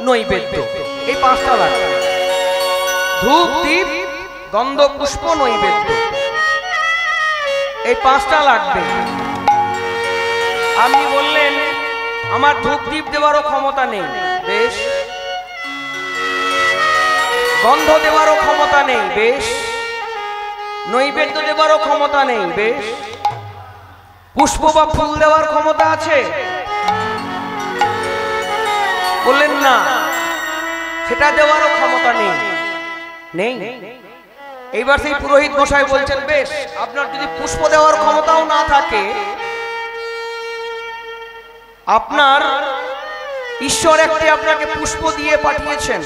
নৈবেদ্য, এই পাঁচটা লাগবে। ধূপ, দীপ, গন্ধ, পুষ্প, নৈবেদ্য, এই পাঁচটা লাগবে। আপনি বললেন আমার ধূপ দীপ দেওয়ারও ক্ষমতা নেই, বেশ। গন্ধ দেওয়ারও ক্ষমতা নেই, বেশ। নৈবেদ্য দেওয়ারও ক্ষমতা নেই, বেশ। পুষ্প বা ফুল দেওয়ার ক্ষমতা আছে? বললেন না, সেটা দেওয়ারও ক্ষমতা নেই, নেই। এইবার সেই পুরোহিত মশাই বলছেন, বেশ, আপনার যদি পুষ্প দেওয়ার ক্ষমতাও না থাকে, আপনার ঈশ্বর একটি আপনাকে পুষ্প দিয়ে পাঠিয়েছেন,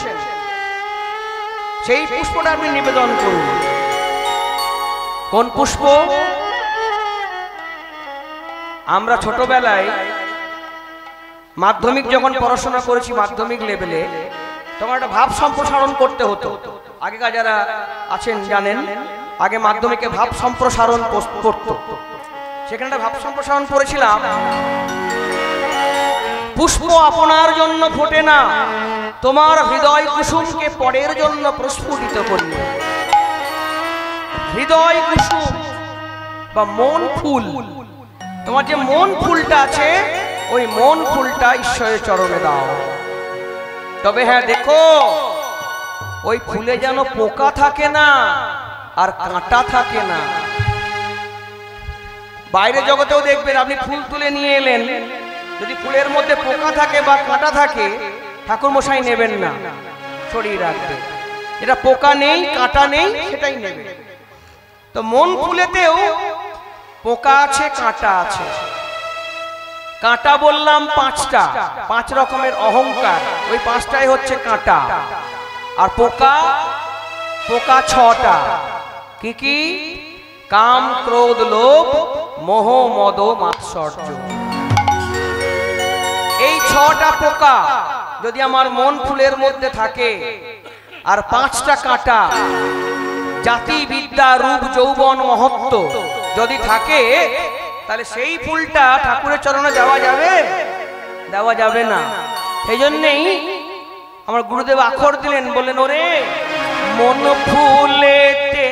সেই পুষ্পটা আপনি নিবেদন করুন। কোন পুষ্প? আমরা ছোটবেলায় মাধ্যমিক যখন পড়াশোনা করেছি, মাধ্যমিক লেভেলে, তখন একটা ভাব সম্প্রসারণ করতে হতো। আগেকার যারা আছেন জানেন, আগে মাধ্যমিকে ভাব সম্প্রসারণ পড়তো। সেখানে একটা ভাব সম্প্রসারণ করেছিলাম, পুষ্প আপনার জন্য ফোটে না, তোমার হৃদয় কুসুমকে পরের জন্য প্রস্ফুটিত করি। হৃদয় কুসুম বা মন ফুল, তোমার যে মন ফুলটা আছে, ওই মন ফুলটা ঈশ্বরের চরণে দাও। তবে হ্যাঁ, দেখো ওই ফুলে যেন পোকা থাকে না আর কাঁটা থাকে না। বাইরে জগতেও দেখবেন, আপনি ফুল তুলে নিয়ে এলেন, যদি ফুলের মধ্যে পোকা থাকে বা কাঁটা থাকে, ঠাকুর মশাই নেবেন না, সরিয়ে রাখবে। যেটা পোকা নেই, কাঁটা নেই, সেটাই নেবে। তো মন ফুলেতেও পোকা আছে, কাঁটা আছে। কাঁটা বললাম পাঁচটা, 5 রকমের অহংকার, ওই পাঁচটাই হচ্ছে কাঁটা। আর পোকা, পোকা 6টা। কি কি? কাম, ক্রোধ, লোভ, মোহ, মদ, মাৎসর্য। এই 6টা পোকা যদি আমার মন ফুলের মধ্যে থাকে, আর 5টা কাঁটা, জাতি, বিদ্যা, রূপ, যৌবন, মহত্ব যদি থাকে, তাহলে সেই ফুলটা ঠাকুরের চরণে দেওয়া যাবে? দেওয়া যাবে না। সেই জন্যেই আমার গুরুদেব আখর দিলেন, বললেন, ওরে মন ফুলেতে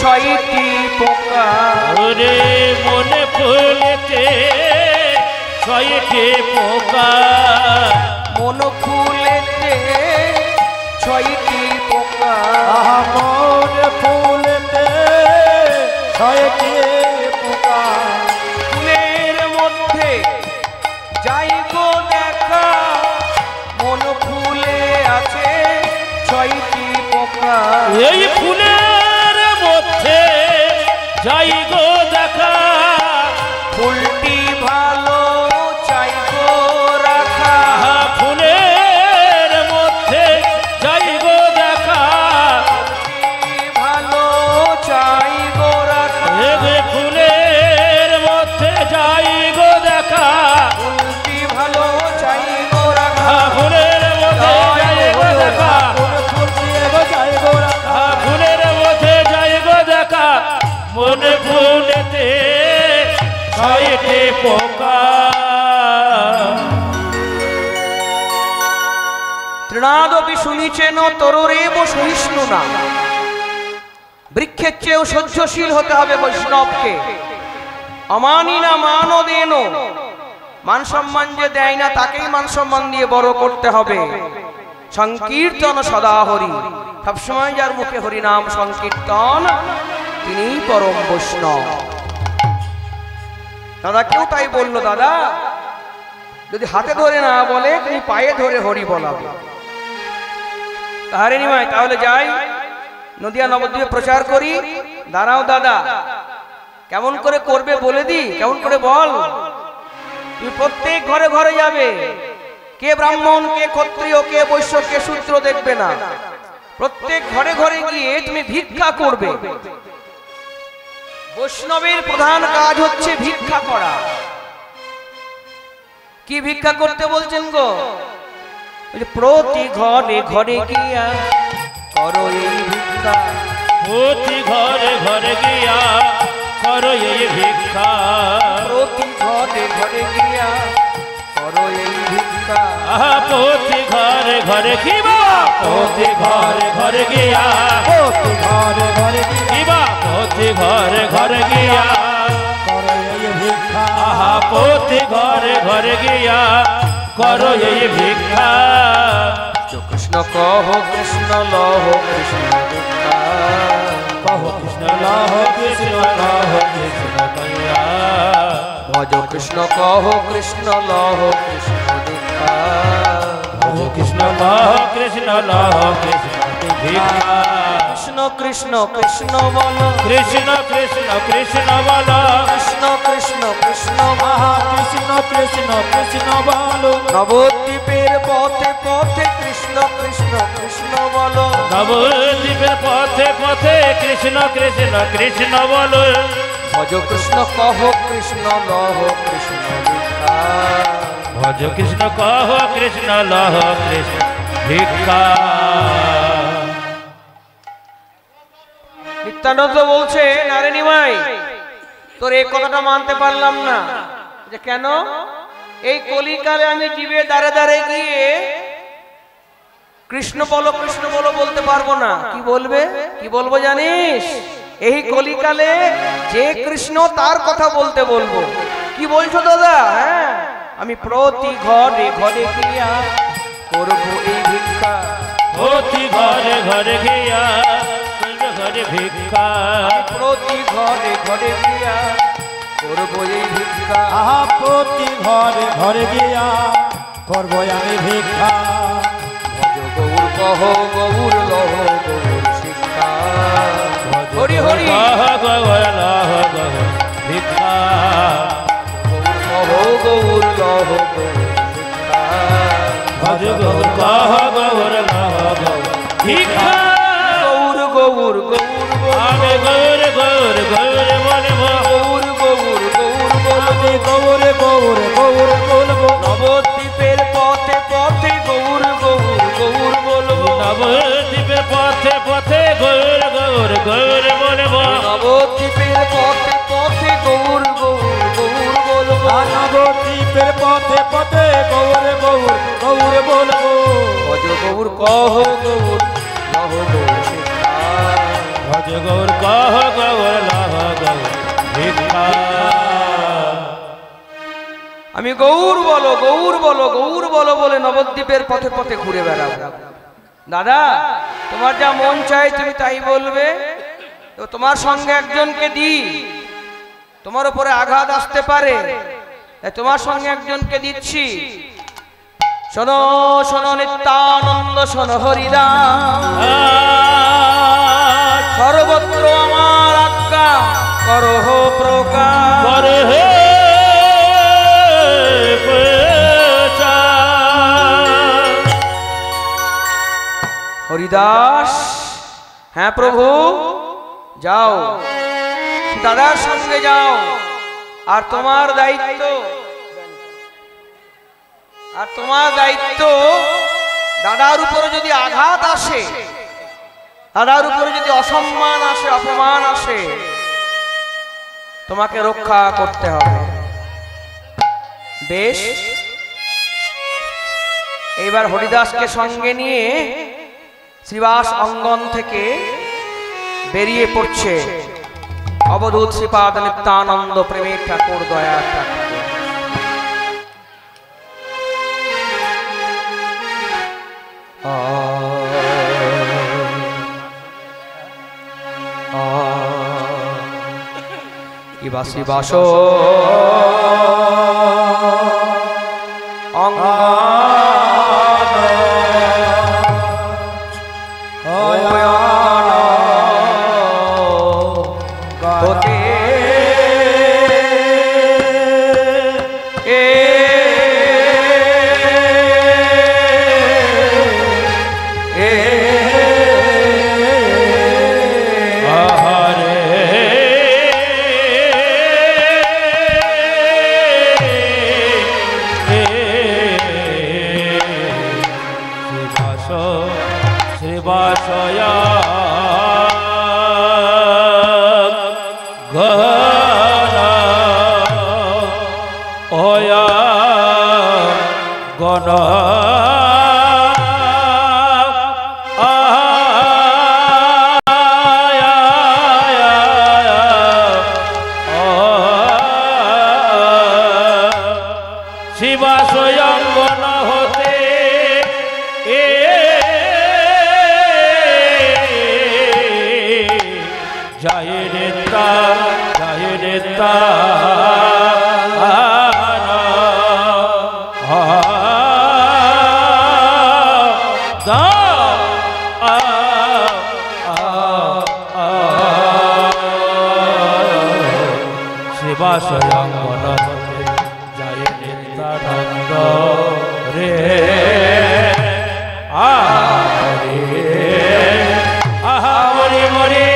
6টি পোকা, ওরে মন ফুলেতে 6টি পোকা, মন ফুলেতে 6টি পোকা, মন ফুলেতে 6টি পোকা, ফুলের মধ্যে যাই গো দেখা, মন ফুলে আছে 6টি পোকা। এই ফুলের মধ্যে যাই গো দেখা, ফুলটি ভালো চাই গো রাখা, ফুলের মধ্যে যাই গো দেখা, ভালো চাই গো রাখা, ফুলের মধ্যে যাই গো দেখা, ফুলটি ভালো চাই গো রাখা, ফুলের মধ্যে যাই গো দেখা, ফুলের মধ্যে যাই গো দেখা, মন ফুলেতে 6টি পোকা। তৃণাদপি শুনিছেন তরুরেব সহিষ্ণু না। বৃক্ষের চেয়েও সহ্যশীল হতে হবে বৈষ্ণবকে। অমানি না মান দেন, মান সম্মান যে দেয় না তাকেই মান সম্মান দিয়ে বড় করতে হবে। সংকীর্তন সদা হরি, সবসময় যার মুখে হরি নাম সংকীর্তন, তিনিই পরম বৈষ্ণব। দাদা কেউ তাই বললো, দাদা যদি হাতে ধরে না বলে, তুমি পায়ে ধরে হরি বলাবে। তাহারে নিমাই, তাহলে যাই নদিয়া নবদ্বীপে প্রচার করি। দাঁড়াও দাদা, কেমন করে করবে বলে দি, কেমন করে বল। তুমি প্রত্যেক ঘরে ঘরে যাবে, কে ব্রাহ্মণ, কে ক্ষত্রিয়, কে বৈশ্য, কে শূদ্র দেখবে না। প্রত্যেক ঘরে ঘরে গিয়ে তুমি ভিক্ষা করবে। বৈষ্ণবের প্রধান কাজ হচ্ছে ভিক্ষা করা। কি ভিক্ষা করতে বলছেন গো? প্রতি ঘরে ঘরে গিয়া করো এই ভিক্ষা, প্রতি ঘরে ঘরে গিয়া করো এই ভিক্ষা, প্রতি ঘরে ঘরে গিয়া করো এই ভিক্ষা, প্রতি ঘরে ঘরে কি বাবা প্রতি ঘরে ঘরে গিয়া প্রতি ঘরে ঘরে গিয়া কি বাবা প্রতি ঘরে ঘরে গিয়া করো এই ভিক্ষা আহা প্রতি ঘরে ঘরে গিয়া করো এই ভিক্ষা কৃষ্ণ কহ কৃষ্ণ লহ কৃষ্ণ ভিক্ষা কহ কৃষ্ণ লহ কৃষ্ণ লহ কৃষ্ণ কইয়া ভজ কৃষ্ণ কহ কৃষ্ণ লহ কৃষ্ণ ভিক্ষা ভজ কৃষ্ণ লহ কৃষ্ণ লহ কৃষ্ণ ভিক্ষা কৃষ্ণ কৃষ্ণ কৃষ্ণ বল কৃষ্ণ কৃষ্ণ কৃষ্ণ বল কৃষ্ণ কৃষ্ণ কৃষ্ণ আহা কৃষ্ণ কৃষ্ণ কৃষ্ণ বলো নবদ্বীপের পথে পথে কৃষ্ণ কৃষ্ণ কৃষ্ণ বল নবদ্বীপের পথে পথে কৃষ্ণ কৃষ্ণ কৃষ্ণ বল ভজ কৃষ্ণ কহ কৃষ্ণ লহ কৃষ্ণ ভিক্ষা ভজ কৃষ্ণ কহ কৃষ্ণ লহ কৃষ্ণ ভিক্ষা নিত্যানন্দ বলছে নারে নিমাই তোর এই কথাটা মানতে পারলাম না যে কেন এই কলিকালে আমি জীবে দাঁড়ে দাঁড়ে গিয়ে কৃষ্ণ বলো বলতে পারবো না কি বলবে কি বলবো জানিস এই কলিকালে যে কৃষ্ণ তার কথা বলতে বলবো কি বলছো দাদা হ্যাঁ আমি প্রতি ঘরে ঘরে গিয়া করবো এই ভিক্ষা প্রতি ঘরে ঘরে গিয়া ঘরে ভিক্ষা প্রতি ঘরে ঘরে গিয়া করবো এই ভিক্ষা আহা প্রতি ঘরে ঘরে গিয়া করবো আমি ভিক্ষা ভজ গৌর কহ গৌর লহ গৌর শিক্ষা হরি হরি কহ গৌর লহ গৌর ভিক্ষা গৌর কহ গৌর লহ গৌর শিক্ষা ভজ গৌর কহ গৌর লহ গৌর ভিক্ষা গৌর গৌর গৌর আমি গৌর গৌর গৌর বলব গৌর গৌর গৌর আমি গৌরে গৌরে গৌরে বলবো নবদ্বীপের পথে পথে গৌর গৌর গৌর বলবো নবদ্বীপের পথে পথে গৌর গৌর গৌর বলব নবদ্বীপের পথে পথে গৌর গৌর গৌর বলবো নবদ্বীপের পথে পথে গৌরে গৌর গৌরে বলবো ভজ গৌর কহ গৌর লহ গৌর শিক্ষা ভজ গৌর কহ গৌর লহ গৌর ভিক্ষা আমি গৌর বলো গৌর বলো গৌর বলো বলে নবদ্বীপের পথে পথে ঘুরে বেড়াবো দাদা তোমার যা মন চাই তুমি তাই বলবে তো তোমার সঙ্গে একজনকে দি তোমার উপরে আঘাত আসতে পারে তাই তোমার সঙ্গে একজনকে দিচ্ছি শোনো শোনো নিত্যানন্দ শোনো হরিদাস সর্বত্র আমার আজ্ঞা করহ প্রকাশ করে হে হরিদাস হ্যাঁ প্রভু যাও দাদার সঙ্গে যাও আর তোমার দায়িত্ব দাদার উপরে যদি আঘাত আসে দাদার উপরে যদি অসম্মান আসে অপমান আসে তোমাকে রক্ষা করতে হবে বেশ এইবার হরিদাসকে সঙ্গে নিয়ে শ্রীবাস অঙ্গন থেকে বেরিয়ে পড়ছে অবধূত শ্রীপাদ নিত্যানন্দ প্রেমের ঠাকুর দয়ার ঠাকুর কিবা শ্রীবাস শ্রীবাসয়া গণ শিবাশয়ঙ্গন হতে যায় নিত্যানন্দ রে হরি হরি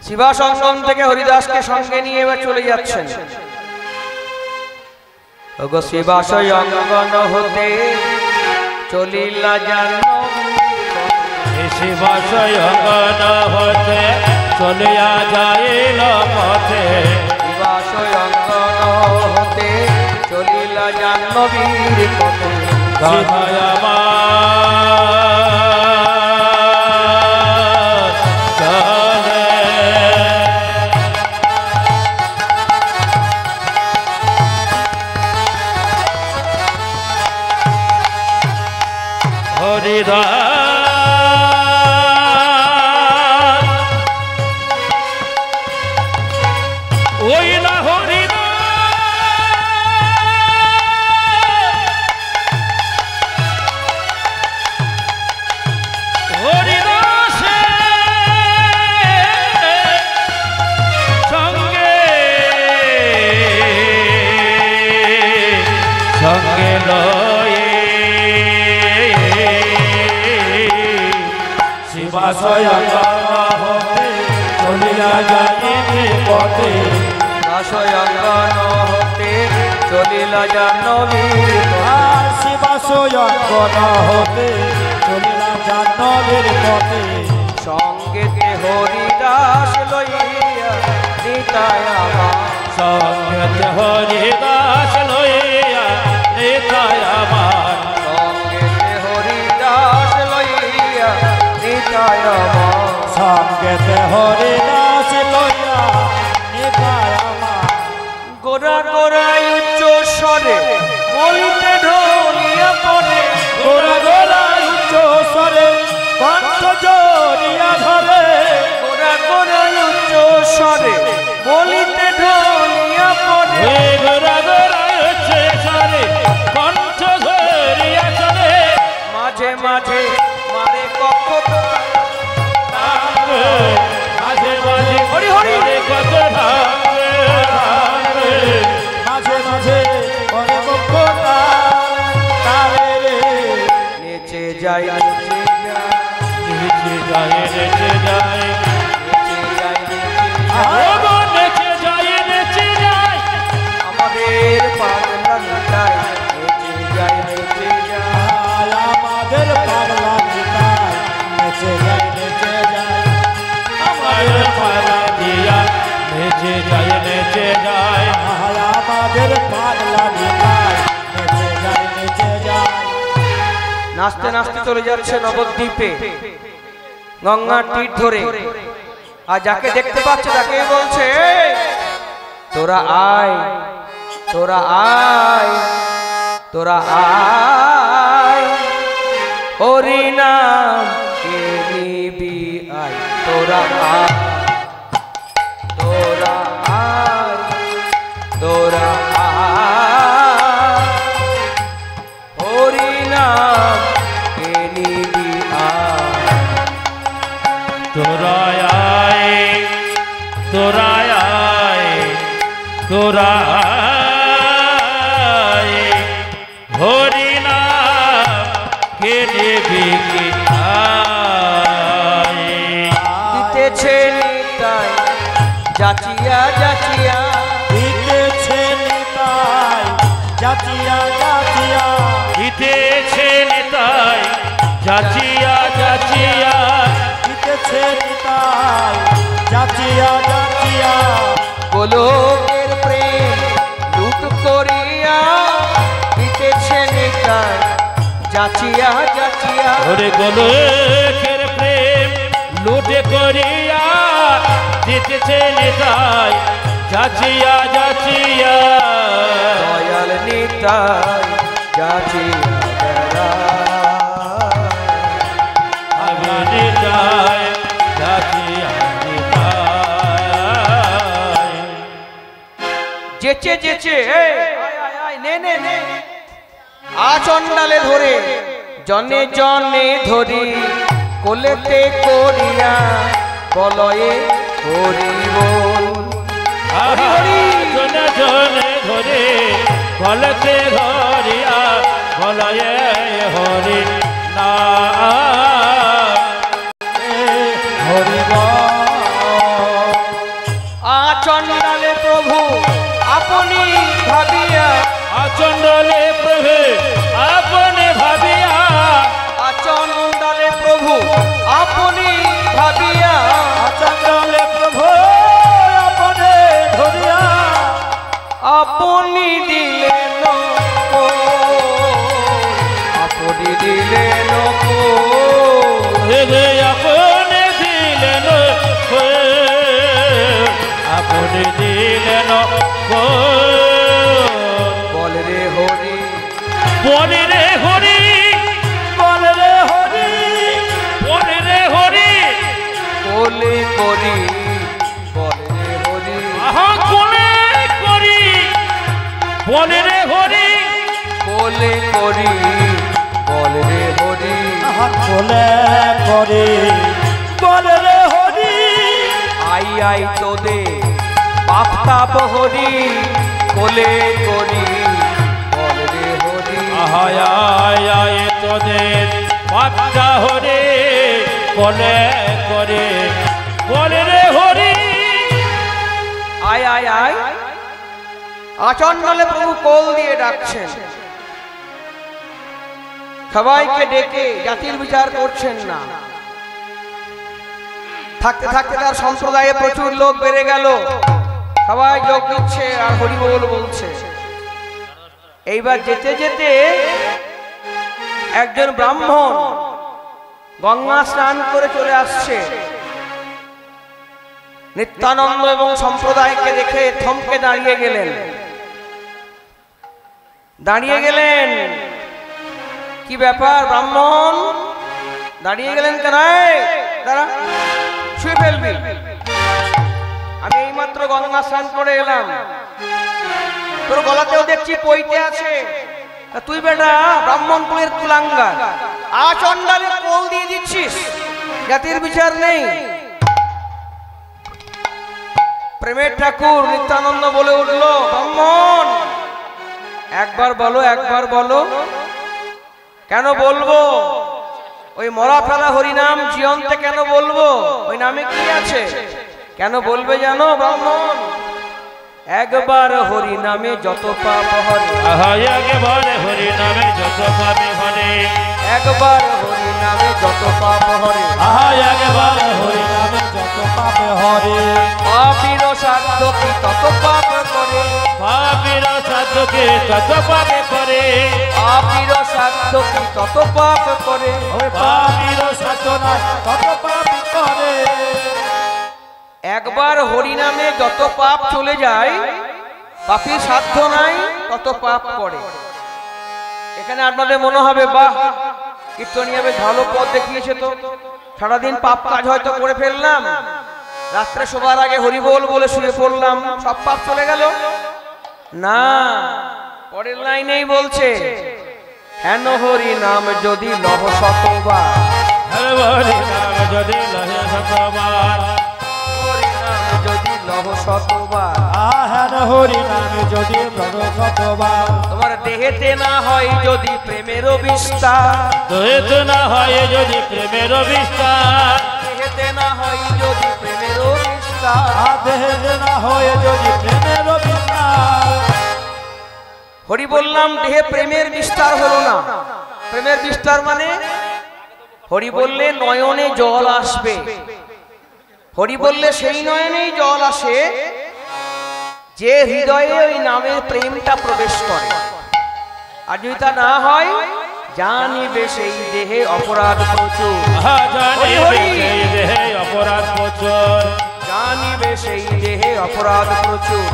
শিবা সঙ্গম থেকে হরিদাসকে সঙ্গে নিয়ে এবার চলে যাচ্ছেন। ওগো শিবাশয় অঙ্গন হতে চলিলা জাহ্নবী, শিবাশয় অঙ্গন হতে চলিয়া যাইল পথে, শিবাশয় অঙ্গন হতে চলিলা জাহ্নবীর পথে। হরিদাস ওই না হরিদাসে সঙ্গে সঙ্গে লয়ে শিবাশয় হতে চলিয়া যাইবে পথে আশয়ঙ্গন হতে চলিলা জাহ্নবী আর শিবাশয়ঙ্গন হতে চলিলা জাহ্নবীর পথে সঙ্গেতে হরিদাস লইয়া নিতাই আমার সঙ্গেতে হরিদাস লইয়া নিতাই আমার সঙ্গেতে হরিদাস লইয়া নিতাই আমার সঙ্গেতে হরিদাস লইয়া নিতাই আমার গোরা গোরাই উচ্চ স্বরে বলিতে ঢলিয়া পড়ে গোরা গোরা উচ্চ স্বরে কণ্ঠ জড়িয়া ধরে গোরা গোরাই উচ্চ স্বরে বলিতে ঢলিয়া পড়ে গোরা গোরা উচ্চ স্বরে কণ্ঠ ধরিয়া চলে মাঝে মাঝে মারে কক্ষ মাঝে মাঝে হরি হরি কত ভাঙে মাঝে মাঝে অনেক তারে রে নেচে যায় নেচে যায় নেচে যায় নেচে যায় নেচে যায় নেচে যায় নেচে যায় আমাদের পাগলা নিতাই নেচে যায় নেচে যায় আমাদের পাগলা নিতাই নেচে যায় নেচে যায় আমাদের পাগলা দিয়া নেচে যায় নেচে যায় আমাদের পাগলা নিতাই নেচে যায় নেচে যায় নাচতে নাচতে চলে যাচ্ছে নবদ্বীপে গঙ্গার তীর ধরে আর যাকে দেখতে পাচ্ছে তাকে বলছে "এই, তোরা আয় তোরা আয় তোরা আয় হরিনাম কে নিবি আয় তোরা আয় তোরা আয় তোরা আয় হরিনাম কে নিবি আয় তোরা আয় তোরা আয় তোরা আয় হরি নাম কে নেবি কে আয় দিতেছে নিতাই যাচিয়া যাচিয়া দিতেছে নিতাই যাচিয়া যাচিয়া দিতেছে নেতাই যাচিয়া যাচিয়া দিতেছে নিতাই যাচিয়া যাচিয়া গোলকের প্রেম লুট করিয়া দিতেছে নিতাই যাচিয়া যাচিয়া ওরে গোলকের প্রেম লুটে করিয়া দিতেছে নেতাই যাচিয়া যাচিয়া দয়াল নিতাই যাচিয়া আমি নেতাই যাচিয়া নেতাই যেচে যেচে নে নে নে আচন্ডালে ধরে জনে জনে ধরি কোলেতে করিয়া বলয়ে হরি বল হরি হরি জনে জনে ধরে গলতে ধরিয়া বলয়ে হরি না হরি আচন্ডালে প্রভু আপনি ভাবিয়া আচণ্ডলে প্রভু আপনি ভাবিয়া আচন্ডালে প্রভু আপনি ভাবিয়া চন্দ্রলে প্রভু আপনে ধরিয়া আপনি দিলেন আপনি দিলেন হে আপনি দিলেন আপনি দিলেন বল রে হরি বলি রে হরি বল রে হরি করি বলে রে হরি। আহা কোলে করি বলে রে হরি। কোলে করি বলে রে হরি। কোলে করি বলে রে হরি। আই আই তোদের পাপ তাপ হরি। কোলে করি বলে রে হরি। আহায় আয় আয় তোদের পাপটা হরে কোলে করে বলে রে হরি। আয় আয় আয় আচণ্ডালে প্রভু কোল দিয়ে ডাকছেন, সবাইকে ডেকে জাতির বিচার করছেন না। থাকতে থাকতে তার সম্প্রদায়ে প্রচুর লোক বেড়ে গেল, সবাই যোগ দিচ্ছে আর হরিবোল বলছে। এইবার যেতে যেতে একজন ব্রাহ্মণ গঙ্গা স্নান করে চলে আসছে। নিত্যানন্দ এবং সম্প্রদায়কে দেখে থমকে দাঁড়িয়ে গেলেন। কি ব্যাপার ব্রাহ্মণ, দাঁড়িয়ে গেলেন কেন? দাঁড়া, ছুঁয়ে ফেলবি। আমি এইমাত্র গঙ্গা স্নান করে এলাম, তোর গলাতেও দেখছি পইতে আছে। তুই বেটা ব্রাহ্মণ কুলের কুলাঙ্গার, আচণ্ডালে কোল দিয়ে দিচ্ছিস, জাতির বিচার নেই। প্রেমের ঠাকুর নিত্যানন্দ বলে উঠল, ব্রাহ্মণ একবার বলো, একবার বলো। কেন বলবো? ওই মরা ফেলা হরিনাম জীবন্তে কেন বলবো? ওই নামে কি আছে? কেন বলবে জানো ব্রাহ্মণ? একবার হরি নামে যত পাপ হরে। একবার হরি নামে যত পাপ হরে। একবার হরি নামে যত পাপ হরে। একবার হরি নামে যত পাপ হরে। পাপীর সাধ্য কি তত পাপ করে। পাপীর সাধ্যকে তত পাপ করে। পাপীর সাধ্য কি তত পাপ করে। পাপীর সাধ্য নাই তত পাপ করে। একবার হরিনামে যত পাপ চলে যায়, পাপীর সাধ্য নাই তত পাপ করে। এখানে আপনাদের মনে হবে বাহ, কীর্তনিয়া বেশ ভালো পথ দেখিয়েছে তো, সারাদিন পাপ কাজ হয়তো করে ফেললাম, রাত্রে শোবার আগে হরিবোল বলে শুয়ে পড়লাম, সব পাপ চলে গেল। না, পরের লাইনেই বলছে, হেন হরি নাম যদি লহ শতবার। হরি নাম যদি লহে শতবার। হরি নাম যদি লহ শতবার। হেন হরি নামে যদি লহ শতবার। তোমার দেহেতে না হয় যদি প্রেমেরও বিস্তার। দেহেতে না হয় যদি প্রেমেরও বিস্তার। দেহেতে না হয় যদি প্রেমেরও বিস্তার। দেহেতে না হয় যদি প্রেমেরও বিস্তার। হরি বললাম, দেহে প্রেমের বিস্তার হলো না। প্রেমের বিস্তার মানে হরি বললে নয়নে জল আসবে। হরি বললে সেই নয়নেই জল আসে যে হৃদয়ে ওই নামের প্রেমটা প্রবেশ করে। আর যদি তা না হয়, জানিবে সেই দেহে অপরাধ প্রচুর। জানিবে সেই দেহে অপরাধ প্রচুর। জানিবে সেই দেহে অপরাধ প্রচুর।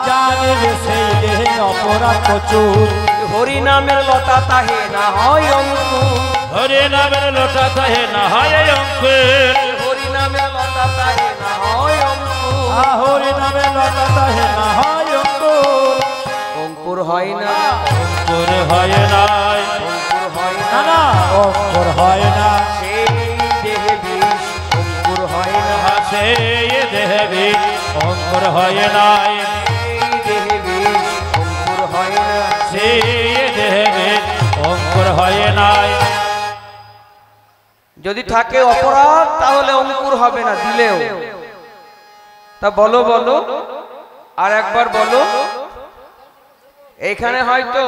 জানিবে সেই দেহে অপরাধ প্রচুর। হরি নামের লতা তাহে না হয় অঙ্কুর। হরি নামের লতা তাহে না হয় অঙ্কুর। হরি নামের লতা তাহে না হয় অঙ্কুর। হরি নামে লতা তাহে না হয় অঙ্কুর। অঙ্কুর হয় না, অঙ্কুর হয় নাই। অঙ্কুর হয় না না, না অঙ্কুর হয় না। সেই দেহে বিষ অঙ্কুর হয় না। সেই দেহে বিষ অঙ্কুর হয় নাই। সেই দেহে বিষ অঙ্কুর হয় না। সেই দেহে বিষ অঙ্কুর হয় নাই। যদি থাকে অপরাধ তাহলে অঙ্কুর হবে না দিলেও। তা বলো বলো, আর একবার বলো। এইখানে হয়তো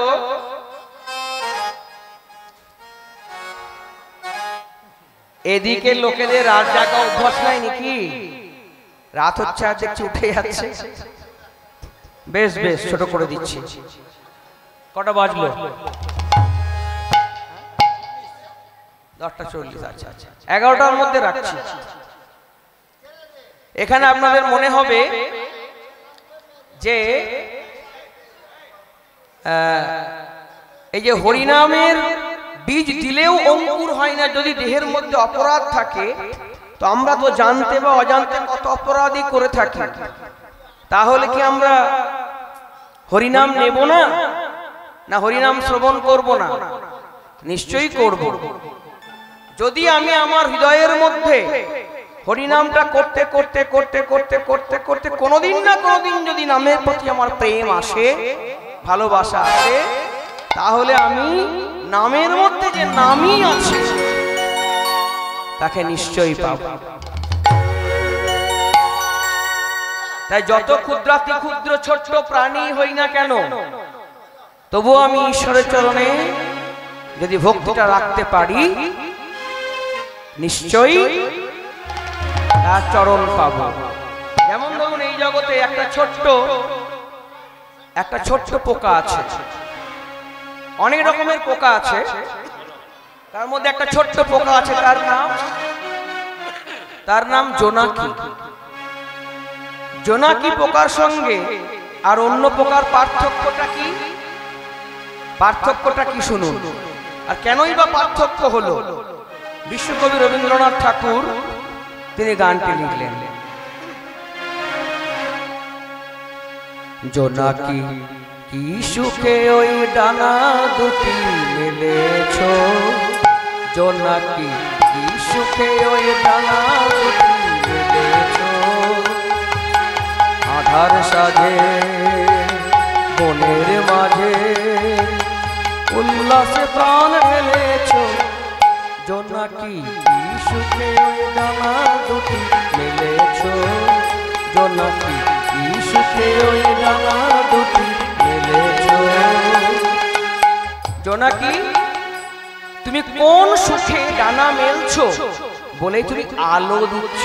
এদিকে লোকেদের রাত জাগা অভ্যাস নাই নাকি? রাত হচ্ছে আর দেখছি উঠে যাচ্ছে। বেশ বেশ, ছোট করে দিচ্ছি। কটা বাজলো? 10:40। আচ্ছা আচ্ছা, 11টার মধ্যে রাখছি। এখানে আপনাদের মনে হবে যে এই যে হরিনামের বীজ দিলেও অঙ্কুর হয় না যদি দেহের মধ্যে অপরাধ থাকে, তো আমরা তো জানতে বা অজান্তে কত অপরাধী করে থাকি, তাহলে কি আমরা হরিনাম নেব না, না হরিনাম শ্রবণ করব না? নিশ্চয়ই করব। যদি আমি আমার হৃদয়ের মধ্যে হরিনামটা করতে করতে করতে করতে করতে করতে কোনোদিন না কোনোদিন যদি নামের প্রতি আমার প্রেম আসে, ভালোবাসা আসে, তাহলে আমি নামের মধ্যে যে নামই আছে তাকে নিশ্চয়ই পাব। তাই যত ক্ষুদ্রাতি ক্ষুদ্র ছোট্ট প্রাণী হই না কেন, তবু আমি ঈশ্বরের চরণে যদি ভক্তিটা রাখতে পারি, নিশ্চয়ই তার চরণ পাব। যেমন ধরুন এই জগতে একটা ছোট্ট পোকা আছে, অনেক রকমের পোকা আছে, তার মধ্যে একটা ছোট্ট পোকা আছে, তার নাম জোনাকি। জোনাকি পোকার সঙ্গে আর অন্য পোকার পার্থক্যটা কি শুনুন। আর কেনই বা পার্থক্য হলো? বিশ্বকবি রবীন্দ্রনাথ ঠাকুর তিনি গানটি লিখলেন, জোনাকি কি সুখে ওই ডানা দুটি মেলেছ, জোনাকি কি সুখে ওই ডানা দুটি মেলেছ, আধার সাজে বনের মাঝে উল্লাসে প্রাণ ঢেলেছ, জোনাকি কি সুখে ওই ডানা দুটি মেলেছ, জোনাকি কি সুখে ওই ডানা দুটি মেলেছ। জোনাকি, তুমি কোন সুখে ডানা মেলছো বলেই তুমি আলো দিচ্ছ,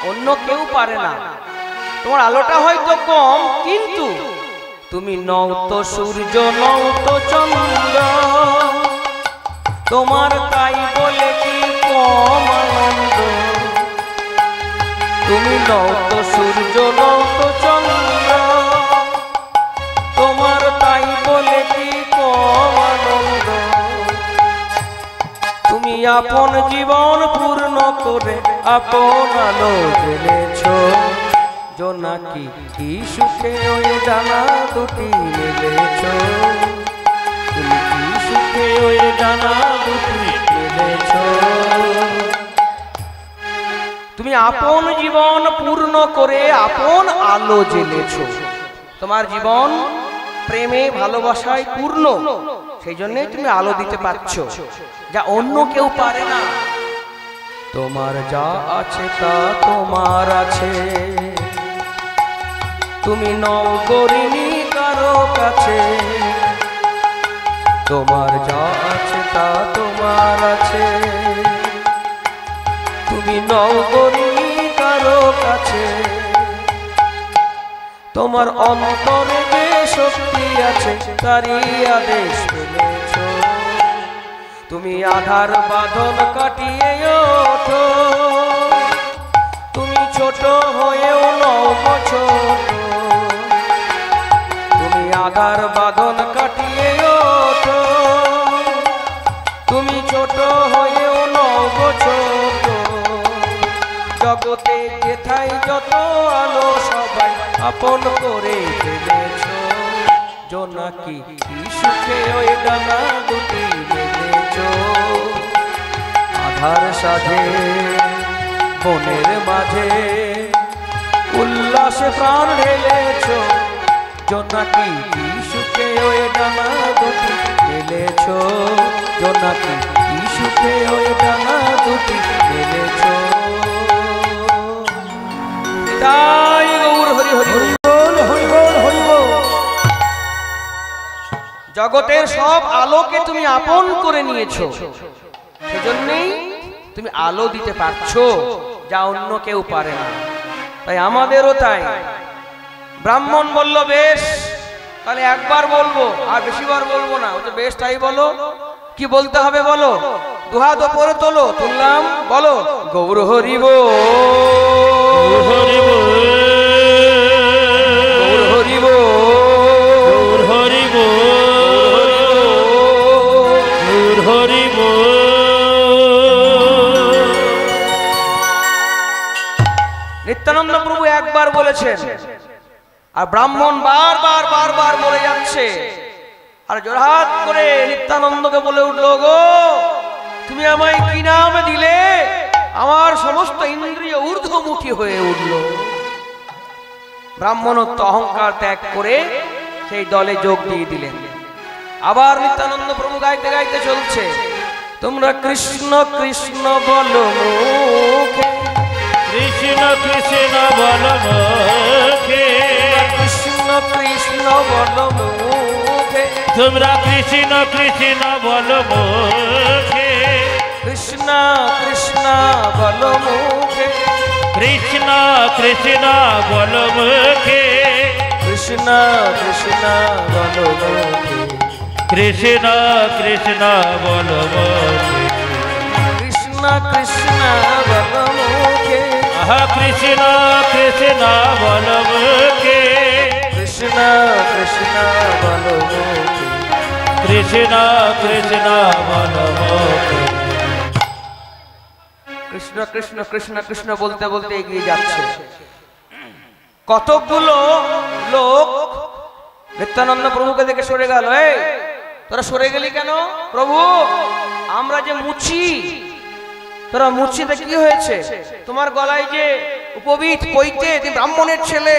অন্য কেউ পারে না। তোমার আলোটা হয়তো কম, কিন্তু তুমি নও তো সূর্য, নও তো চন্দ্র, তোমার তাই বলে কি কম আনন্দ। তুমি নও তো সূর্য, নও তো চন্দ্র, তোমার তাই বলে কি কম আনন্দ। তুমি আপন জীবন পূর্ণ করে আপন আলো জ্বেলেছ, জোনাকি কি সুখে ওই ডানা দুটি মেলেছ, তুমি কি সুখে ওই ডানা দুটি মেলেছ। তুমি আপন জীবন পূর্ণ করে আপন আলো জ্বেলেছ, তোমার জীবন প্রেমে ভালোবাসায় পূর্ণ, সেই জন্যই তুমি আলো দিতে পারছ, যা অন্য কেউ পারে না। তোমার যা আছে তা তোমার আছে, তুমি নও গরিনী কারো কাছে, তোমার যা আছে তা তোমার আছে, তুমি নও গরিনী কারো কাছে। তোমার অন্তরে যে শক্তি আছে তারই আদেশ পেলেছ, তুমি আধার বাঁধন কাটিয়ে ওঠো, তুমি ছোট হয়েও নও ছোট, তুমি আধার বাঁধন কাটিয়ে ওঠো, তুমি ছোট হয়েও নও ছোট। জগতে যেথায় যত আলো সবাই আপন করে ফেলেছ, জোনাকি কি সুখে ওই ডানা দুটি মেলেছ, আধার সাজে বনের মাঝে উল্লাসে প্রাণ ঢেলেছ, জোনাকি কি সুখে ওই ডানা দুটি মেলেছ, জোনাকি কি সুখে ওই ডানা দুটি মেলেছ। তাই গৌর হরি হরি বল, হরি বল, হরি বল। জগতের সব আলোকে তুমি আপন করে নিয়েছো, সেজন্যই তুমি আলো দিতে পারছো, যা অন্য কেউ পারে না। তাই আমাদেরও তাই। ব্রাহ্মণ বলল বেশ, তাহলে একবার বলবো আর বেশিবার বলবো না। বেশ তাই বলো, কি বলতে হবে বলো, দুহাত ওপরে তোলো, তুললাম, বলো গৌর হরি বল, গৌর হরি বল, গৌর হরি বল, গৌর হরি বল, গৌর হরি বল। বলেছেন, আর ব্রাহ্মণ বারবার বারবার বলে যাচ্ছে। আর জোরহাত করে নিত্যানন্দকে বলে উঠল, গো তুমি আমায় কি নাম দিলে? আমার সমস্ত ইন্দ্রিয় ঊর্ধ্বমুখী হয়ে উঠল। ব্রাহ্মণত্ব অহংকার ত্যাগ করে সেই দলে যোগ দিয়ে দিলেন। আবার নিত্যানন্দ প্রভু গাইতে গাইতে চলছে, তোমরা কৃষ্ণ কৃষ্ণ বলো মুখে, কৃষ্ণ কৃষ্ণ বল মুখে, কৃষ্ণ কৃষ্ণ বলো মুখে, তোমরা কৃষ্ণ কৃষ্ণ বল মুখে, কৃষ্ণ কৃষ্ণ বলো মুখে, কৃষ্ণ কৃষ্ণ বল মুখে, কৃষ্ণ কৃষ্ণ বলো মুখে, কৃষ্ণ কৃষ্ণ বল মুখে, কৃষ্ণ কৃষ্ণ বলো মুখে, আহা কৃষ্ণ কৃষ্ণ বল মুখে, কৃষ্ণ কৃষ্ণ বলো মুখে, কৃষ্ণ কৃষ্ণ বল মুখে। কৃষ্ণ কৃষ্ণ কৃষ্ণ কৃষ্ণ বলতে বলতে এগিয়ে যাচ্ছে। কতকগুলো লোক নিত্যানন্দ প্রভুকে দেখে সরে গেল। এই তোরা সরে গেলি কেন? প্রভু আমরা যে মুচি, তোরা মুচিতে কি হয়েছে? তোমার গলায় যে উপবীত পইতে, তুমি ব্রাহ্মণের ছেলে,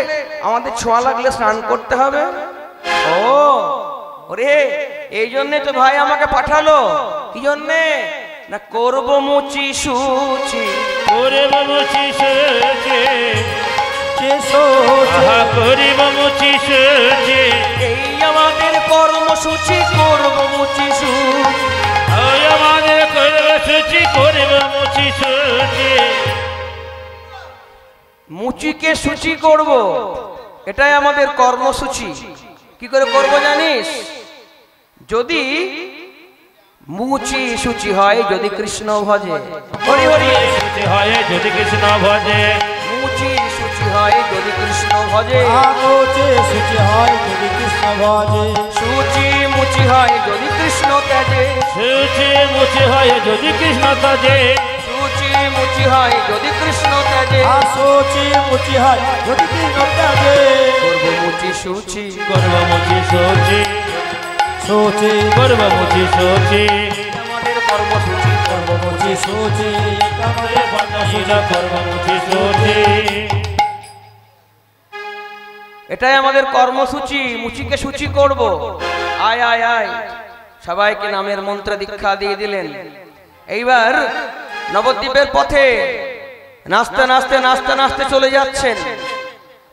আমাদের ছোঁয়া লাগলে স্নান করতে হবে। ও ওরে, এই জন্যে তো ভাই আমাকে পাঠালো। কি জন্যে? না করব মুচি সুচি, করিব মুচি সুচি, সোচে করিব মুচি সুচি, এই আমাদের কর্মসূচি, করব মুচি সুচি, আমাদের করিব সুচি, করিব মুচি সুচি। মুচিকে সূচি করব, এটাই আমাদের কর্মসূচি। কি করে করব জানিস? যদি মুচি সূচি হয়, যদি কৃষ্ণ ভজে, হরি হরি, সুচি হয় যদি কৃষ্ণ ভজে, মুচি সূচি হয় যদি কৃষ্ণ ভজে, সোচে সুচি হয় যদি কৃষ্ণ ভজে, সূচি মুচি হয় যদি কৃষ্ণ ত্যাজে, সুচি মুচি হয় যদি কৃষ্ণ ত্যাজে, সূচি মুচি হয় যদি কৃষ্ণ ত্যাজে, সোচে মুচি হয় যদি কৃষ্ণ ত্যাজে, করব মুচি সূচি, করব মুচি সুচি, সোচে করব মুচি সুচি, আমাদের কর্মসূচি, করব মুচি সোচে আমাদের বর্ণশীলা করব মুচি সুচি। এটাই আমাদের কর্মসূচি। মুচিকে সূচি করব। আয় আয় আয়, সবাইকে নামের মন্ত্র দীক্ষা দিয়ে দিলেন। এইবার নবদ্বীপের পথে নাচতে নাচতে নাচতে নাচতে চলে যাচ্ছেন।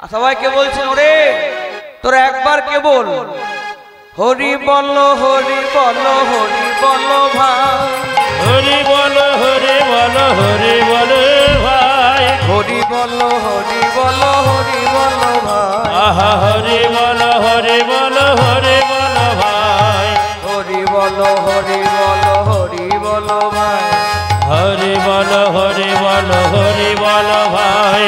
আর সবাইকে বলছেন, ওরে তোরা একবার কেবল হরি বল হরি বল হরি বল ভাই, হরি বল হরি বল হরি বল ভাই, হরি বল হরি বল হরি বল ভাই, আহা হরি বল হরি বল হরি বল ভাই, হরি বল হরি বল হরি বল ভাই, হরি বল হরি বল হরি বল ভাই,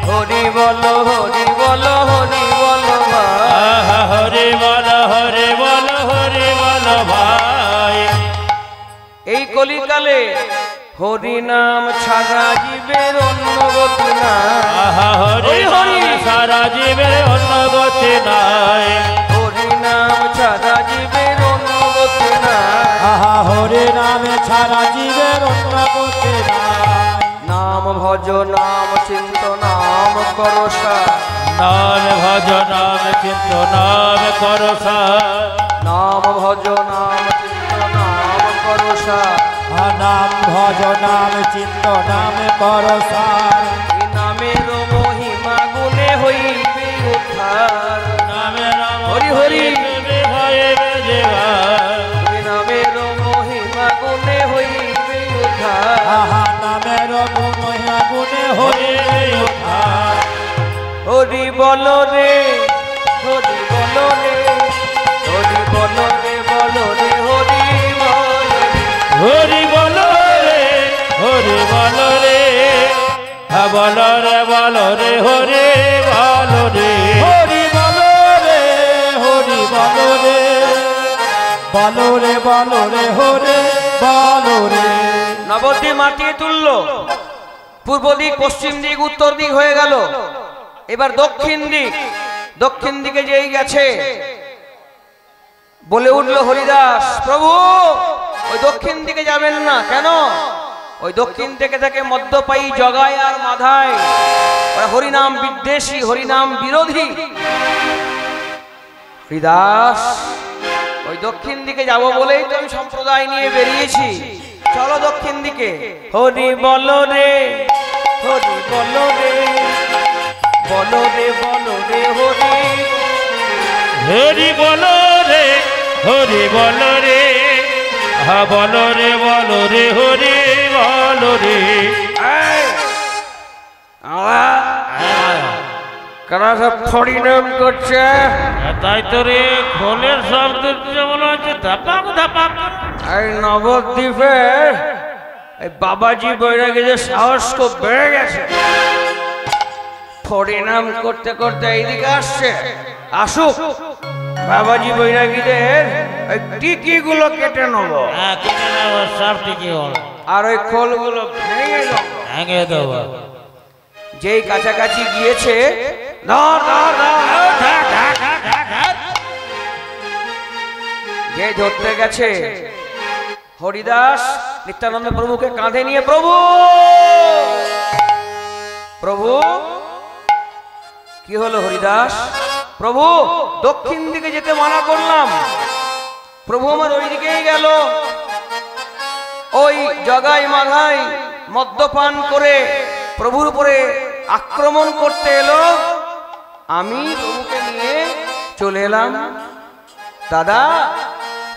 হরি বল হরি বল হরি বল ভাই। আহা হরি বল হরি বল হরি বল ভাই। এই কলিকালে হরি নাম ছাড়া জীবের অন্য গতি নাই, আহা হরি হরি সারা জীবের অন্য গতি নাই, হরি নাম ছাড়া জীবের অন্য গতি নাই, আহা হরে নামে ছাড়া জীবের অন্য গতি নাই, নাম ভজ নাম চিন্ত নাম করসা, নাম ভজ নাম চিন্ত নাম করসা, নাম ভজ নাম চিন্ত নাম করসা, নাম ভজ নাম চিন্ত নাম করসার, এই নামের মহিমা গুণে হইবে উদ্ধার, নামে নাম হরি হরি, ভয়ে বেজেবার, এই নামের মহিমা গুণে হইবে উদ্ধার, আহা নামের মহিমা গুণে হরি উদ্ধার, হরি বল রে, হরি বল রে, হরি বল রে, বল রে, হরি বল রে, হরি বল রে, হরি বল রে, হা বল রে বল রে, হরি বল রে, হরি বল রে, হরি বল রে, বল রে বল রে, হরে বল রে, নবদ্বীপ মাটিয়ে তুললো। পূর্ব দিক, পশ্চিম দিক, উত্তর দিক হয়ে গেল। এবার দক্ষিণ দিকে যেই গেছে বলে উঠলো হরিদাস, প্রভু ওই দক্ষিণ দিকে যাবেন না। কেন? ওই দক্ষিণ থেকে থাকে মদ্যপায়ী জগাই আর মাধাই, ওরা হরিনাম বিদ্বেষী, হরিনাম বিরোধী। হরিদাস, ওই দক্ষিণ দিকে যাব বলেই তো আমি সম্প্রদায় নিয়ে বেরিয়েছি, চলো দক্ষিণ দিকে। হরি বলো রে, হরি বলো রে, বলো রে বলো রে হরি, হরি বলো রে, হরি বলো রে, হা বলো রে হরি বলো রে। কারা সব হরিনাম করছে? তাই তো রে, খোলের শব্দ যেমন হচ্ছে ধাপাক ধাপাক। এই নবদ্বীপে এই বাবাজি বৈরাগীদের সাহস খুব বেড়ে গেছে, হরিনাম করতে করতে এইদিকে আসছে। আসুক, বাবাজি বৈরাগীদের ওই টিকি গুলো কেটে নেবো, কেটে নেবো সব টিকি হল, আর ওই খোলগুলো ভেঙে দেবো। ভেঙে দেবো। যেই কাছাকাছি গিয়েছে, ধর ধর ধর, যে ধরতে গেছে হরিদাস নিত্যানন্দ প্রভুকে কাঁধে নিয়ে, প্রভু প্রভু কি হলো হরিদাস? প্রভু দক্ষিণ দিকে যেতে মানা করলাম, প্রভু আমার ওই দিকেই গেল। ওই জগাই মাধাই মদ্যপান করে প্রভুর উপরে আক্রমণ করতে এলো, আমি প্রভুকে নিয়ে চলে এলাম। দাদা,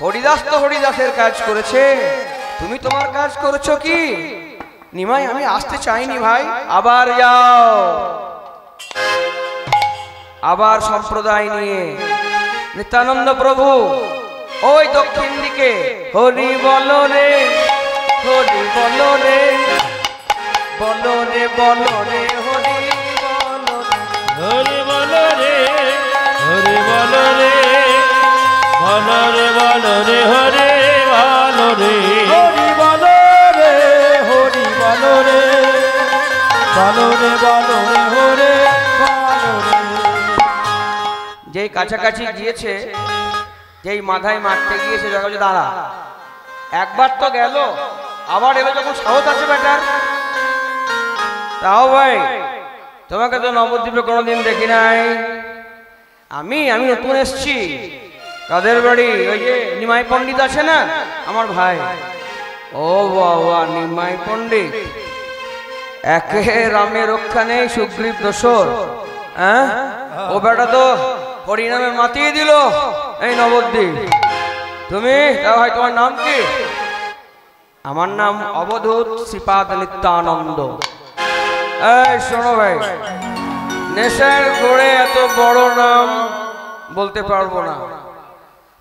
হরিদাস তো হরিদাসের কাজ করেছে, তুমি তোমার কাজ করেছো কি? নিমাই, আমি আসতে চাইনি ভাই। আবার যাও, আবার সম্প্রদায় নিয়ে নিত্যানন্দ প্রভু ওই দক্ষিণ দিকে। হরি বলো রে, হরি বলো রে, বলো রে বলো রে হরি বলো রে, হরি বলো রে, হরি বলো রে, বলো রে বলো রে হরি বলো রে। হরি বলো রে, হরি বলো রে, বলো রে বলো রে হরে বলো রে। যেই কাছাকাছি গিয়েছে, যেই মাথায় মারতে গিয়েছে, জগা দাঁড়া, একবার তো গেল, আবার এবার যখন সাহস আছে বেটার। তাও ভাই, তোমাকে তো নবদ্বীপে কোনোদিন দেখি নাই। আমি নতুন এসছি। কাদের বাড়ি? ওই যে নিমাই পণ্ডিত আছে না, আমার ভাই। ও বাবা, নিমাই পণ্ডিত, একে রামে রক্ষা নেই, সুগ্রীব দোসর। হ্যাঁ, ও বেটা তো হরিনামে মাতিয়ে দিল এই নবদ্বীপ। তুমি তা ভাই, তোমার নাম কি? আমার নাম অবধূত শ্রীপাদ নিত্যানন্দ। এই শোনো ভাই, নেশার ঘোরে এত বড় নাম বলতে পারবো না,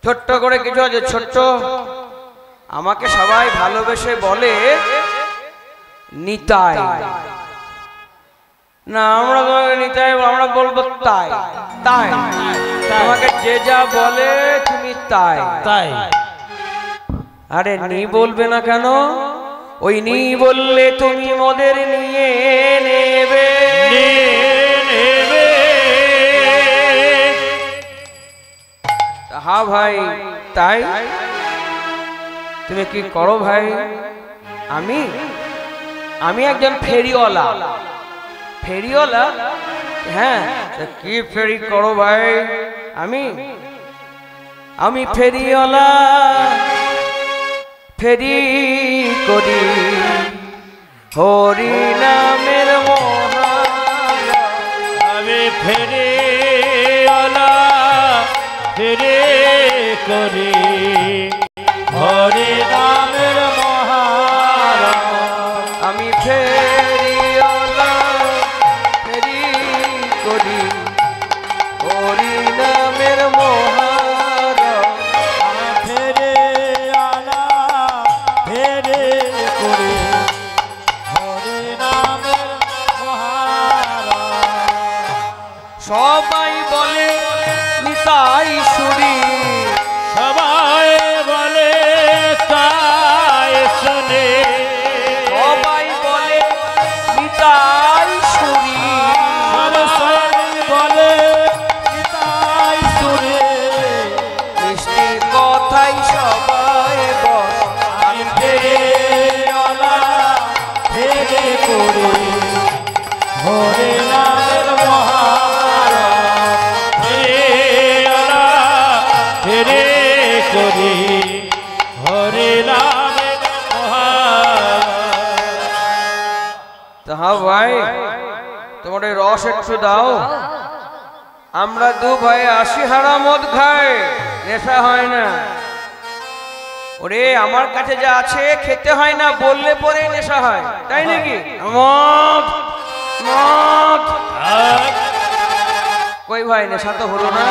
ছোট্ট করে কিছু আছে। ছোট্ট, আমাকে সবাই ভালোবেসে বলে নিতাই। না, আমরা তোমাকে নিতাই, আমরা বলবো তাই। তাই তোমাকে যে যা বলে তুমি তাই তাই। আরে নি বলবে না কেন? ওই নি বললে তুমি মোদের নিয়ে নেবে। হ্যাঁ ভাই, তাই। তুমি কি করো ভাই? আমি একজন ফেরিওয়ালা। ফেরিওয়ালা? হ্যাঁ, কি ফেরি করো ভাই? আমি ফেরিওয়ালা, ফেরি করি হরি নামের মহান। আমি ফেরিওয়ালা, ফেরি করি হরি নামের মহান। আমি ফেরিওয়ালা, ফেরি করি হরি নামের মহান। ফেরে আলা ফেরে করে হরে নামের মহারা। সবাই বলে নিতাই সুরি, সবাই করে হরে নামের মহারাজ রে করি হরে নামের তাহা ভাই তোমার এই রস একটু দাও। আমরা দু ভাই 80 হাড়া মদ খাই, নেশা হয় না। ওরে আমার কাছে যা আছে খেতে হয় না, বললে পরে নেশা হয়, তাই নাকি? মদ মদ কই ভাই, নেশা তো হলো না।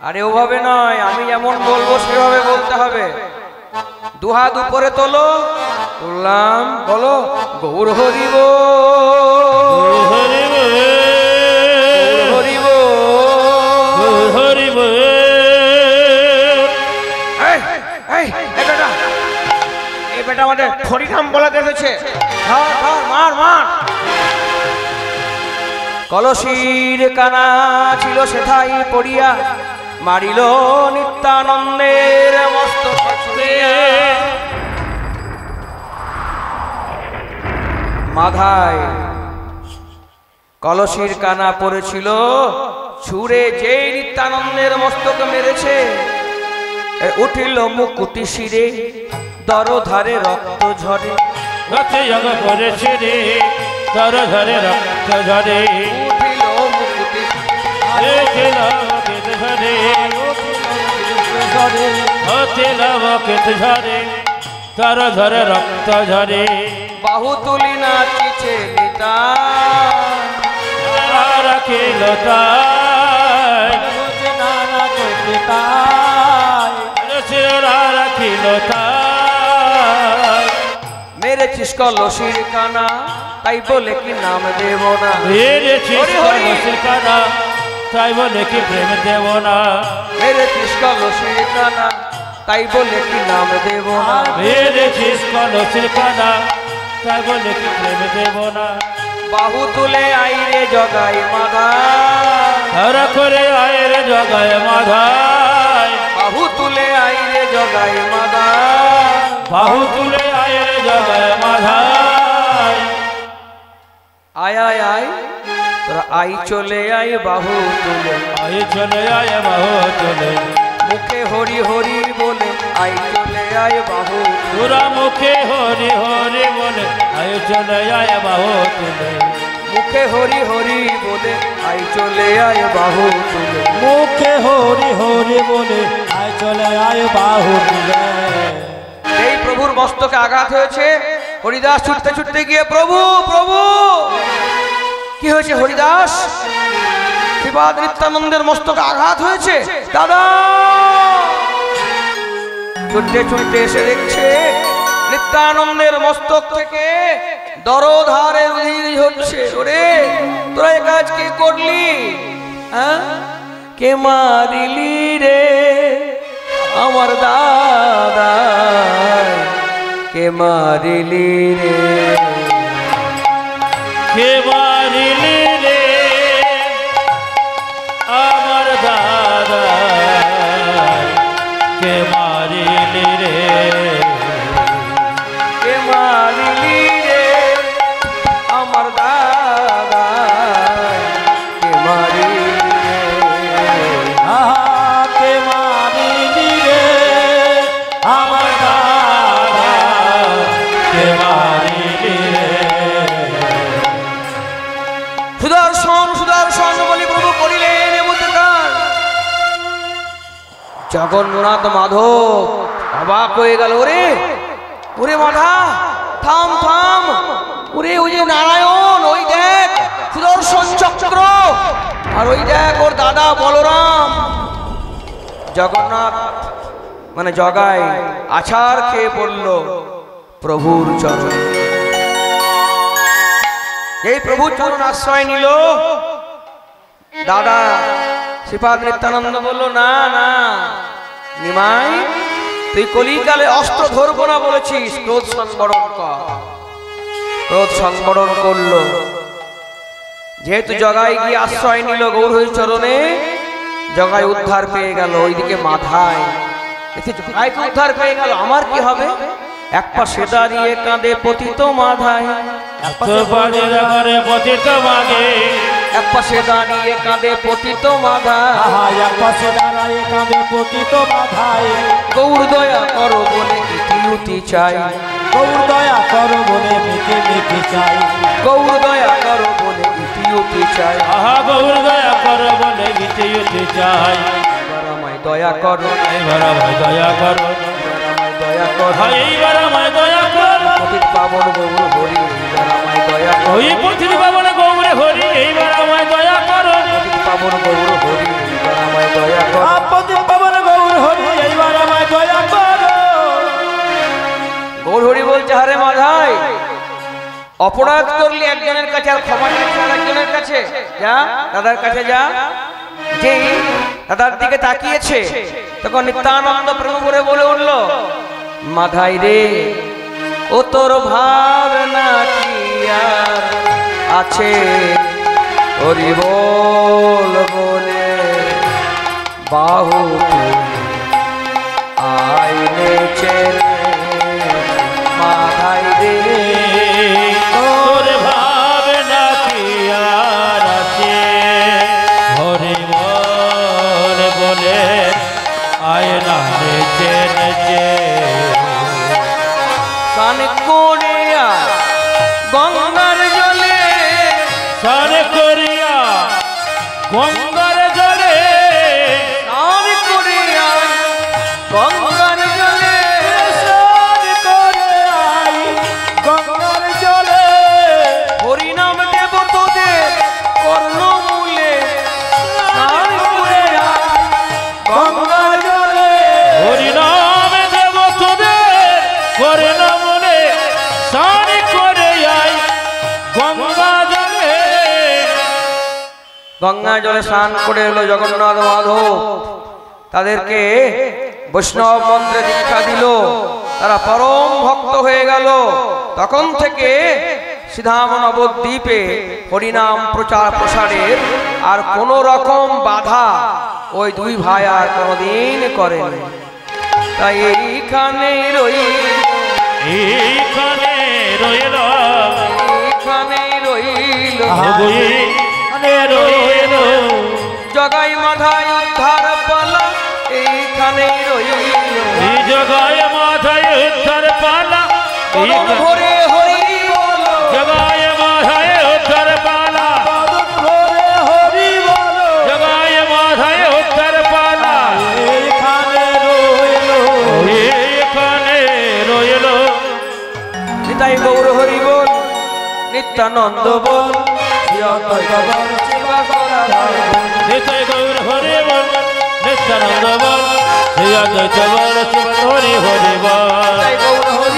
আরে ওভাবে নয়, আমি যেমন বলবো সেভাবে বলতে হবে। দুহাত উপরে তোলো, তুললাম, বলো গৌর হরিব হরিব হরিব হরিব। এই বেটা আমাদের হরিনাম বলাতে এসেছে। মার মার। কলসির কানা ছিল সেথাই পড়িয়া, মারিল নিত্যানন্দের মস্তক ছুঁড়িয়া। মাথায় কলসির কানা পড়েছিল, ছুঁড়ে যেই নিত্যানন্দের মস্তক মেরেছে, উঠিল মুকুটি শিরে, দরধারে রক্ত ঝরে। রক্ত জগ করেছে রে, তর ঝরে রক্ত ঝরে। উঠিল মুকুটি উঠিল মুকুট ঝরে, উঠিল মুকুট ঝরে, তর ঝরে রক্ত ঝরে। বাহু তুলি নাচিছে নিতা, রাখিল তাই নানা চোখিতায় শিরা রাখিল তাই। মেরেছিস কলসির কানা, তাই বলে কি নাম দেব না। মেরেছিস কলসির কানা, তাই বলে কি প্রেম দেব না। মেরেছিস কলসির কানা, তাই বলে কি নাম দেব না। মেরেছিস কলসির কানা, তাই বলে কি প্রেম দেব না। বাহু তুলে আইরে জগাই মাধা, ধর করে আয়ের জগায় মাধায়। বাহু তুলে আইরে জগাই মাধা। বাহু তুলে আয়ের জগায় মাধায়। আয় আয় আয়, তোরা আই চলে আয় বাহু তুলে, আই চলে আয় বাহু তুলে। মুখে হরি হরি বলে আই চলে আয় বাহু তুলে। পুরা মুখে হরি হরি বলে আয় চলে আয় বাহু তুলে। মুখে হরি হরি বলে আই চলে আয় বাহু তুলে। মুখে হরি হরি বলে আয় চলে আয় বাহু তুলে। এই প্রভুর মস্তকে আঘাত হয়েছে, হরিদাস ছুটতে ছুটতে গিয়ে প্রভু প্রভু। কি হয়েছে হরিদাস? শ্রীপাদ নিত্যানন্দের মস্তকে আঘাত হয়েছে দাদা। ছুটতে ছুটতে এসে দেখছে নিত্যানন্দের মস্তক থেকে দরধারে উদিত হচ্ছে। ওরে তোরা এ কাজ কে করলি? হ্যাঁ, কে মারিলি রে আমার দাদা, কে মারিলি রে? কে মারিলি রে আমার দাদা, কে মারিলি রে? কে মারিলি রে আমার দাদা, কে মারিলি রে? কে মারিলি রে আমার দাদা, কে মারিলি রে? সুদর্শন সুদর্শন বলি প্রভু করিলেন এমুতকার। জগন্নাথ মাধব অবাক হয়ে গেল। ওরে ওরে মাধা, থাম থাম। ওরে ওই যে নারায়ণ, ওই দেখ সুদর্শন চক্র, আর ওই দেখ ওর দাদা বলরাম। জগন্নাথ মানে জগাই আছাড় খেয়ে পড়ল প্রভুর চরণ। এই প্রভু চরণ আশ্রয় নিল দাদা। শ্রীপাদ নিত্যানন্দ বলল, না না নিমাই, তুই কলিকালে অস্ত্র ধরবো না বলেছিস, ক্রোধ সংবরণ কর। ক্রোধ সংবরণ করলো। যেহেতু জগাই গিয়ে আশ্রয় নিল গৌরহরি চরণে, জগাই উদ্ধার পেয়ে গেল। ওইদিকে মাথায় জগাই উদ্ধার পেয়ে গেল, আমার কি হবে? এক পাশে দাঁড়িয়ে কাঁদে পতিত মাধায়, সুপারির ঘরে পতিত মাগে, এক পাশে দাঁড়িয়ে কাঁদে পতিত মাধায়, এক পাশে দাঁড়ায় কাঁদে পতিত মাথায়। গৌর দয়া করো বলে ইতি উতি চাই, গৌর দয়া করো বলে মিটি মিটি চাই, গৌর দয়া করো বলে ইতি উতি চাই। আহা গৌর দয়া করো বলে গীতে উঠে চাই। এবার আমায় দয়া করো, এইবার আমায় দয়া করো, এবার আমায় দয়া করো, হ্যাঁ এইবার আমায় দয়া করো। পতিত পাবন গৌর হরি, এবার আমায় দয়া করো, ওই পথির বাবন গৌরে হরি, এইবার আমায় দয়া করো। পতিত পাবন গৌর হরি, এবার আমায় দয়া করো। আপতি পাবন গৌর হরি, এইবার আমায় দয়া করো। গৌর হরি বলছে, হারে মাধাই, অপরাধ করলি একজনের কাছে আর ক্ষমা চাইছি আরেকজনের কাছে, যা দাদার কাছে যা। যেই দাদার দিকে তাকিয়েছে তখন নিত্যানন্দ প্রেম করে বলে উঠলো, মাধাই রে, ও তোর ভাবনা কি আর আছে, হরি বল বলে বাহু আইনে চেনে মাধাই রে, তোর ভাবনা কি আর আছে, হরি বল বলে আয়না নেচে নেচে। স্নান করে আয় গঙ্গার জলে, স্নান করিয়া গঙ্গার জলে, স্নান করে আয় গঙ্গার জলে, স্নান করে আই গঙ্গার জলে, হরিনাম দেব তোদের কর্ণমূলে, স্নান করে আয় গঙ্গার জলে, হরিনাম দেব তোদের করে না মনে, স্নান করে আই গঙ্গা জলে। গঙ্গা জলে স্নান করে এলো জগন্নাথ মাধব, তাদেরকে বৈষ্ণব মন্ত্রে দীক্ষা দিল, তারা পরম ভক্ত হয়ে গেল। তখন থেকে সিধাম নবদ্বীপে হরিনাম প্রচার প্রসারের আর কোনো রকম বাধা ওই দুই ভাই আর কোনোদিন করেন। তাই এইখানে রই, এইখানে রইল, এইখানে রইল, এইখানে রইল, জগাই মাধায় উদ্ধার পালা, এইখানেই রইল, এই জগায় মাথায় উদ্ধার পালা, পরম ভরে হরি বল, জগায় মাথায় উদ্ধার পালা, বদন ভরে হরি বলো, জগায় মাথায় উদ্ধার পালা, এইখানে রইল, এইখানে রইল। নিতাই গৌর হরি বল, নিত্যানন্দ বল, নিতাই গৌর হরি বল, নিত্যানন্দ বল, শ্রী অদ্বৈত বল, শ্রী হরি হরি বল। নিতাই গৌর হরি